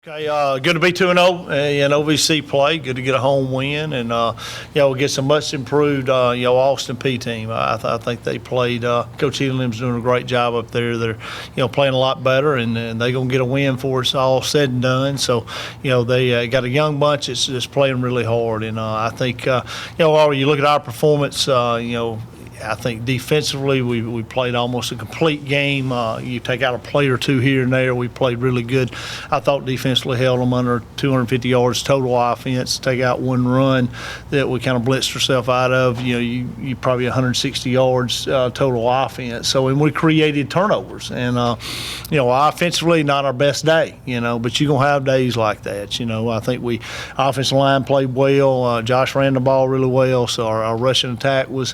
Okay, good to be 2-0 in OVC play. Good to get a home win, and we'll get some much improved Austin P team. I think they played. Coach Elam's doing a great job up there. They're playing a lot better, and they're gonna get a win for us all said and done. So they got a young bunch that's playing really hard, and I think while you look at our performance, I think defensively we played almost a complete game. You take out a play or two here and there, we played really good. I thought defensively held them under 250 yards total offense. Take out one run that we kind of blitzed ourselves out of. You probably 160 yards total offense. So and we created turnovers. And offensively not our best day. But you're gonna have days like that. I think offensive line played well. Josh ran the ball really well. So our rushing attack was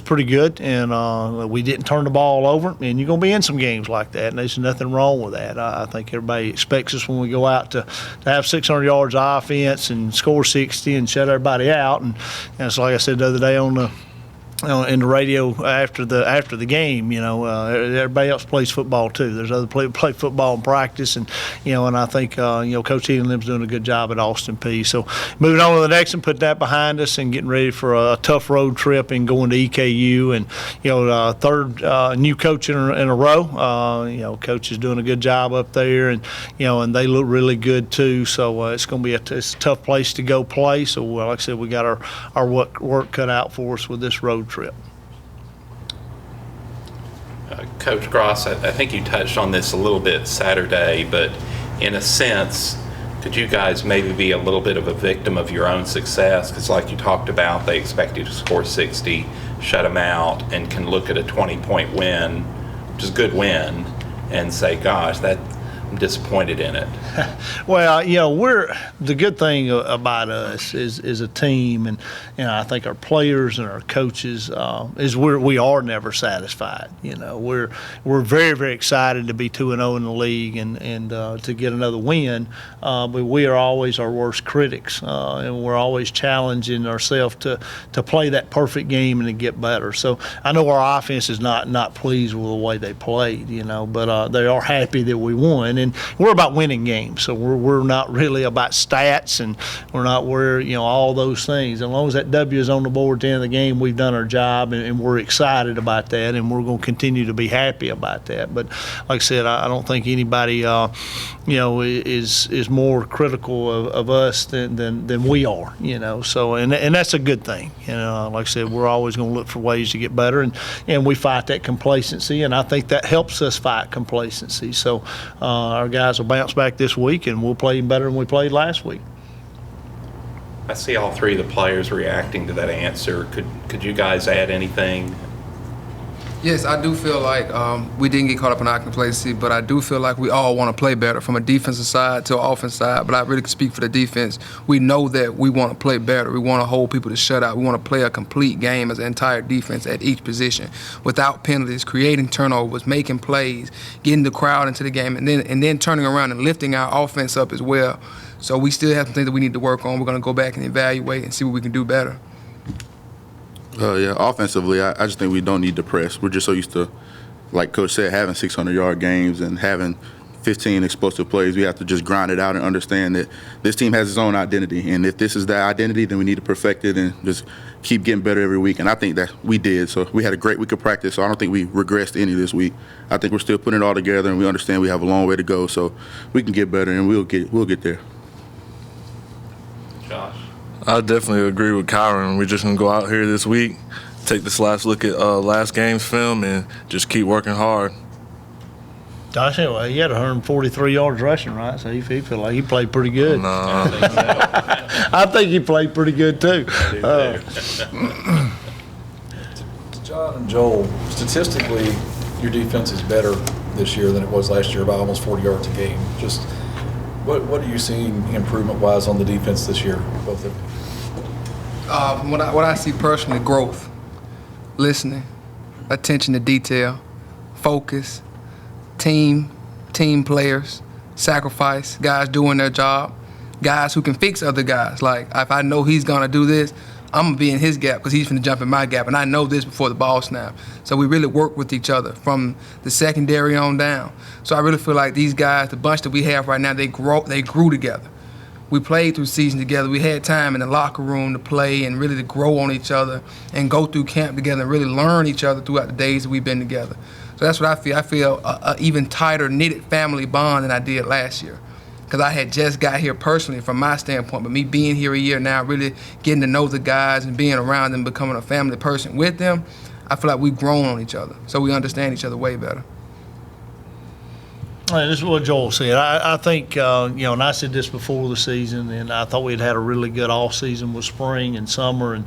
pretty good, and we didn't turn the ball over, and you're going to be in some games like that, and there's nothing wrong with that. I think everybody expects us when we go out to have 600 yards of offense and score 60 and shut everybody out, and it's like I said the other day in the radio after the game, everybody else plays football too. There's other people play football in practice, and I think Coach Elam's doing a good job at Austin P. So moving on to the next one, put that behind us, and getting ready for a tough road trip and going to EKU, and third new coach in a row. Coach is doing a good job up there, and and they look really good too. So it's going to be it's a tough place to go play. So like I said, we got our work cut out for us with this road trip. Coach Gross, I think you touched on this a little bit Saturday, but in a sense, could you guys maybe be a little bit of a victim of your own success? Because like you talked about, they expect you to score 60, shut them out, and can look at a 20-point win, which is a good win, and say, gosh, I'm disappointed in it. Well, the good thing about us is a team, and I think our players and our coaches is we are never satisfied. We're very, very excited to be 2-0 in the league and to get another win, but we are always our worst critics, and we're always challenging ourselves to play that perfect game and to get better. So I know our offense is not pleased with the way they played, but they are happy that we won. And we're about winning games, so we're not really about stats, and we're not all those things. As long as that W is on the board at the end of the game, we've done our job, and we're excited about that, and we're going to continue to be happy about that. But like I said, I don't think anybody is more critical of us than we are. So and that's a good thing. Like I said, we're always going to look for ways to get better, and we fight that complacency, and I think that helps us fight complacency. So our guys will bounce back this week, and we'll play even better than we played last week. I see all three of the players reacting to that answer. Could you guys add anything? Yes, I do feel like we didn't get caught up in our complacency, but I do feel like we all want to play better from a defensive side to an offensive side. But I really can speak for the defense. We know that we want to play better. We want to hold people to shut out. We want to play a complete game as an entire defense at each position without penalties, creating turnovers, making plays, getting the crowd into the game, and then turning around and lifting our offense up as well. So we still have some things that we need to work on. We're going to go back and evaluate and see what we can do better. Offensively, I just think we don't need to press. We're just so used to, like Coach said, having 600-yard games and having 15 explosive plays. We have to just grind it out and understand that this team has its own identity. And if this is that identity, then we need to perfect it and just keep getting better every week. And I think that we did. So we had a great week of practice, so I don't think we regressed any this week. I think we're still putting it all together, and we understand we have a long way to go. So we can get better, and we'll get there. Josh? I definitely agree with Kyron. We're just going to go out here this week, take this last look at last game's film, and just keep working hard. Josh, anyway, he had 143 yards rushing, right? So he feel like he played pretty good. No. I think he played pretty good too. To John and Joel, statistically, your defense is better this year than it was last year by almost 40 yards a game. Just what are you seeing improvement-wise on the defense this year, both of you? What I see personally, growth, listening, attention to detail, focus, team players, sacrifice, guys doing their job, guys who can fix other guys. Like, if I know he's going to do this, I'm going to be in his gap because he's going to jump in my gap, and I know this before the ball snap. So we really work with each other from the secondary on down. So I really feel like these guys, the bunch that we have right now, they grew together. We played through season together. We had time in the locker room to play and really to grow on each other and go through camp together and really learn each other throughout the days that we've been together. So that's what I feel. I feel a even tighter knitted family bond than I did last year, because I had just got here personally from my standpoint. But me being here a year now, really getting to know the guys and being around them, becoming a family person with them, I feel like we've grown on each other. So we understand each other way better. This is what Joel said. I think, and I said this before the season, and I thought we'd had a really good off season with spring and summer and,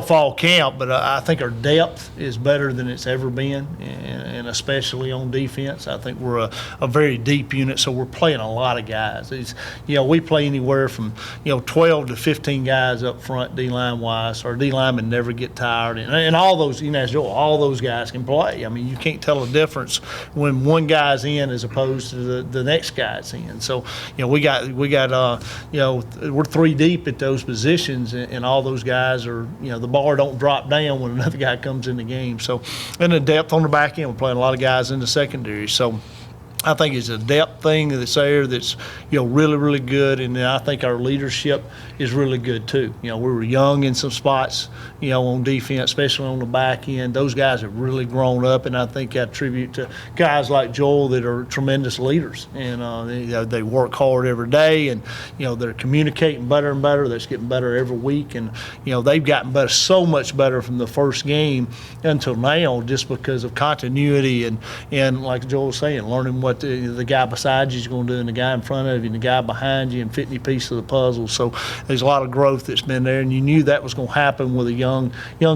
fall camp, but I think our depth is better than it's ever been, and especially on defense. I think we're a very deep unit, so we're playing a lot of guys. We play anywhere from, 12 to 15 guys up front D-line wise. Our D-linemen never get tired, and all those, as Joel, all those guys can play. I mean, you can't tell a difference when one guy's in as opposed to the next guy's in. So, we got we're 3 deep at those positions, and all those guys are, the bar don't drop down when another guy comes in the game. So, and the depth on the back end, we're playing a lot of guys in the secondary. So, I think it's a depth thing that's there that's, really, really good. And then I think our leadership is really good too. We were young in some spots, on defense, especially on the back end. Those guys have really grown up, and I think I attribute to guys like Joel that are tremendous leaders. And they work hard every day, and, they're communicating better and better. They're getting better every week. And, they've gotten better, so much better from the first game until now, just because of continuity and like Joel was saying, learning what the guy beside you is going to do, and the guy in front of you, and the guy behind you, and fitting your piece of the puzzle. So there's a lot of growth that's been there, and you knew that was going to happen with a young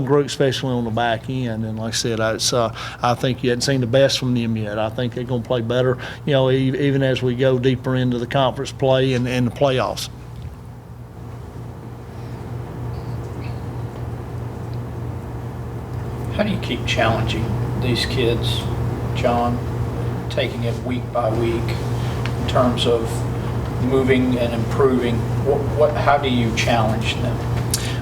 group, especially on the back end. And like I said, I think you hadn't seen the best from them yet. I think they're going to play better, even as we go deeper into the conference play and the playoffs. How do you keep challenging these kids, John, taking it week by week in terms of moving and improving? How do you challenge them?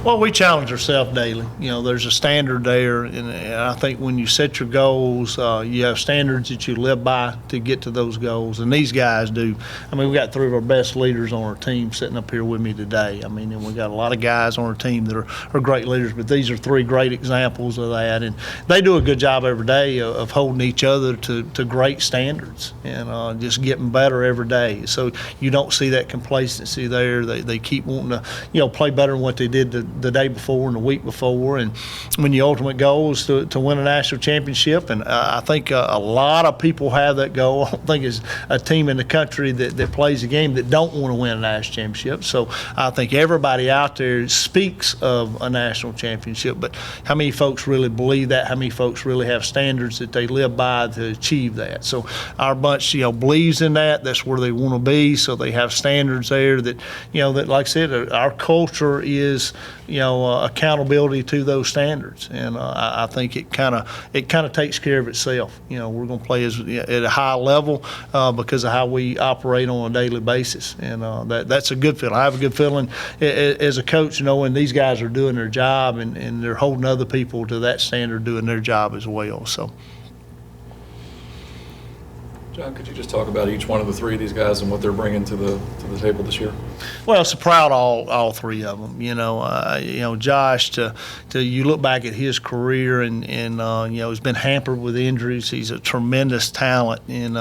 Well, we challenge ourselves daily. There's a standard there, and I think when you set your goals, you have standards that you live by to get to those goals, and these guys do. I mean, we got 3 of our best leaders on our team sitting up here with me today. I mean, and we got a lot of guys on our team that are great leaders, but these are 3 great examples of that, and they do a good job every day of holding each other to great standards and just getting better every day. So you don't see that complacency there. They keep wanting to, play better than what they did the day before and the week before, and when your ultimate goal is to win a national championship, and I think a lot of people have that goal. I don't think there's a team in the country that plays a game that don't want to win a national championship. So I think everybody out there speaks of a national championship, but how many folks really believe that? How many folks really have standards that they live by to achieve that? So our bunch, believes in that. That's where they want to be. So they have standards there that, that, like I said, our culture is, accountability to those standards, and I think it kind of takes care of itself. We're going to play at a high level because of how we operate on a daily basis, and that's a good feeling. I have a good feeling as a coach, knowing these guys are doing their job and they're holding other people to that standard, doing their job as well. So. John, could you just talk about each one of the 3 of these guys and what they're bringing to the table this year? Well, so proud of all 3 of them. Josh, to you look back at his career and he's been hampered with injuries. He's a tremendous talent, and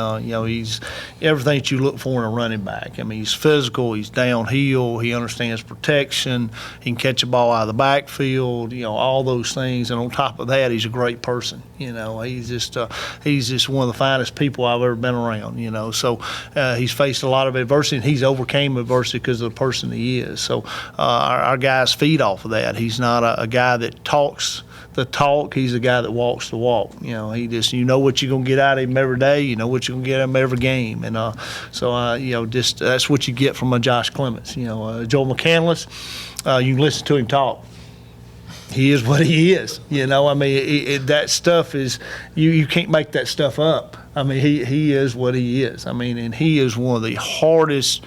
he's everything that you look for in a running back. I mean, he's physical, he's downhill, he understands protection, he can catch a ball out of the backfield, all those things. And on top of that, he's a great person. He's just one of the finest people I've ever been around. So he's faced a lot of adversity, and he's overcame adversity because of the person he is. So our guys feed off of that. He's not a guy that talks the talk. He's a guy that walks the walk. He just, what you're going to get out of him every day. You know what you're going to get out of him every game. And just that's what you get from a Josh Clements. Joel McCandless, you can listen to him talk. He is what he is. That stuff is, you can't make that stuff up. I mean, he is what he is. I mean, and he is one of the hardest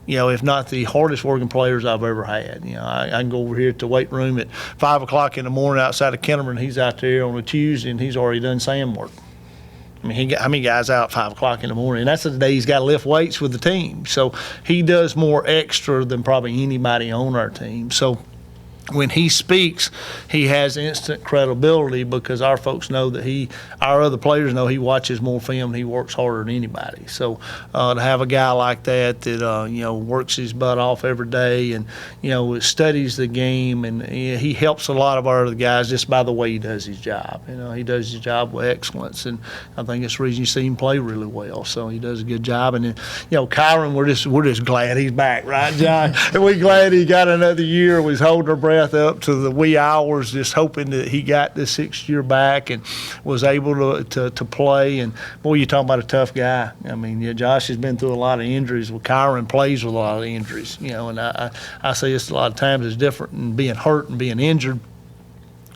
if not the hardest working players I've ever had. I can go over here to the weight room at 5 o'clock in the morning outside of Kennerman. He's out there on a Tuesday, and he's already done sand work. I mean, how many guys out at 5 o'clock in the morning? And that's the day he's got to lift weights with the team. So he does more extra than probably anybody on our team. So when he speaks, he has instant credibility because our folks know that our other players know he watches more film and he works harder than anybody. So to have a guy like that works his butt off every day and, studies the game, and he helps a lot of our other guys just by the way he does his job. He does his job with excellence, and I think it's the reason you see him play really well. So he does a good job. And then, Kyron, we're just glad he's back, right, John? And we're glad he got another year. We was holding our breath up to the wee hours, just hoping that he got the 6th year back and was able to play. And boy, you're talking about a tough guy. I mean, Josh has been through a lot of injuries. Well, Kyron plays with a lot of injuries, and I say this a lot of times is different, and being hurt and being injured.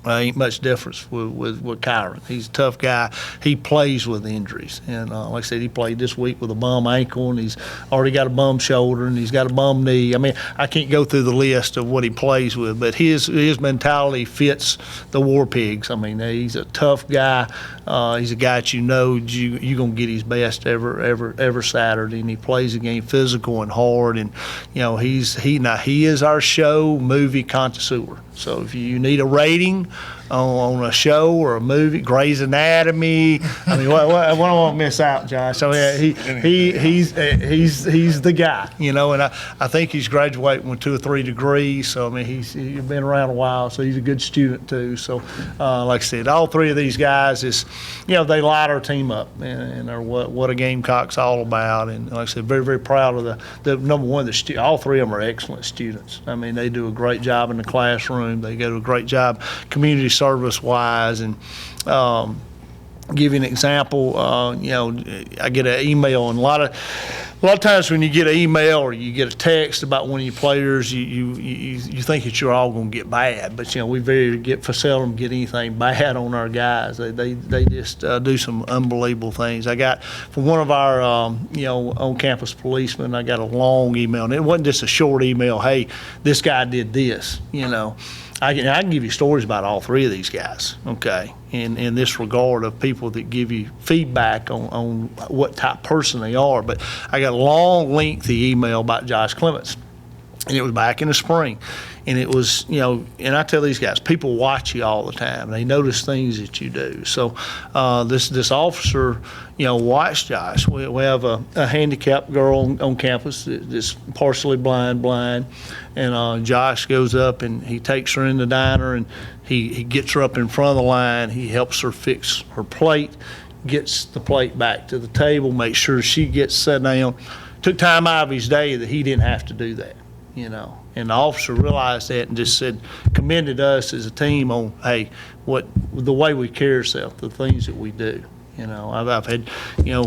Ain't much difference with Kyron. He's a tough guy. He plays with injuries. And like I said, he played this week with a bum ankle, and he's already got a bum shoulder, and he's got a bum knee. I mean, I can't go through the list of what he plays with, but his mentality fits the War Pigs. I mean, he's a tough guy. He's a guy that you're going to get his best every Saturday, and he plays the game physical and hard. And, he is our show movie connoisseur. So if you need a rating on a show or a movie, Grey's Anatomy, I mean, what do I want to miss out, Josh? So yeah, he's the guy, and I think he's graduating with 2 or 3 degrees. So I mean, he's been around a while, so he's a good student too. So like I said, all 3 of these guys they light our team up, and are what a Gamecock's all about. And like I said, very, very proud of the number one. All 3 of them are excellent students. I mean, they do a great job in the classroom. They do a great job community service-wise. And give you an example, I get an email, and a lot of times when you get an email or you get a text about one of your players, you think that you're all going to get bad, but we seldom get anything bad on our guys. They just do some unbelievable things. I got from one of our on-campus policemen, I got a long email, and it wasn't just a short email. Hey, this guy did this. I can give you stories about all 3 of these guys, okay, in this regard of people that give you feedback on what type of person they are. But I got a long, lengthy email about Josh Clements, and it was back in the spring. And it was, and I tell these guys, people watch you all the time. They notice things that you do. So this officer, watched Josh. We have a handicapped girl on campus that's partially blind. And Josh goes up and he takes her in the diner, and he gets her up in front of the line. He helps her fix her plate, gets the plate back to the table, makes sure she gets set down. Took time out of his day that he didn't have to do that, And the officer realized that and just commended us as a team on, hey, the way we carry ourselves, the things that we do. I've had,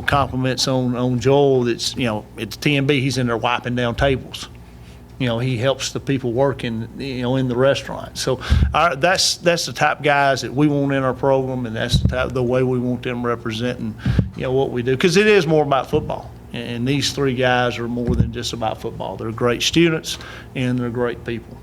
compliments on Joel that's, at the TMB, he's in there wiping down tables. He helps the people working, in the restaurant. So that's the type of guys that we want in our program, and that's the way we want them representing, what we do. Because it is more about football. And these 3 guys are more than just about football. They're great students, and they're great people.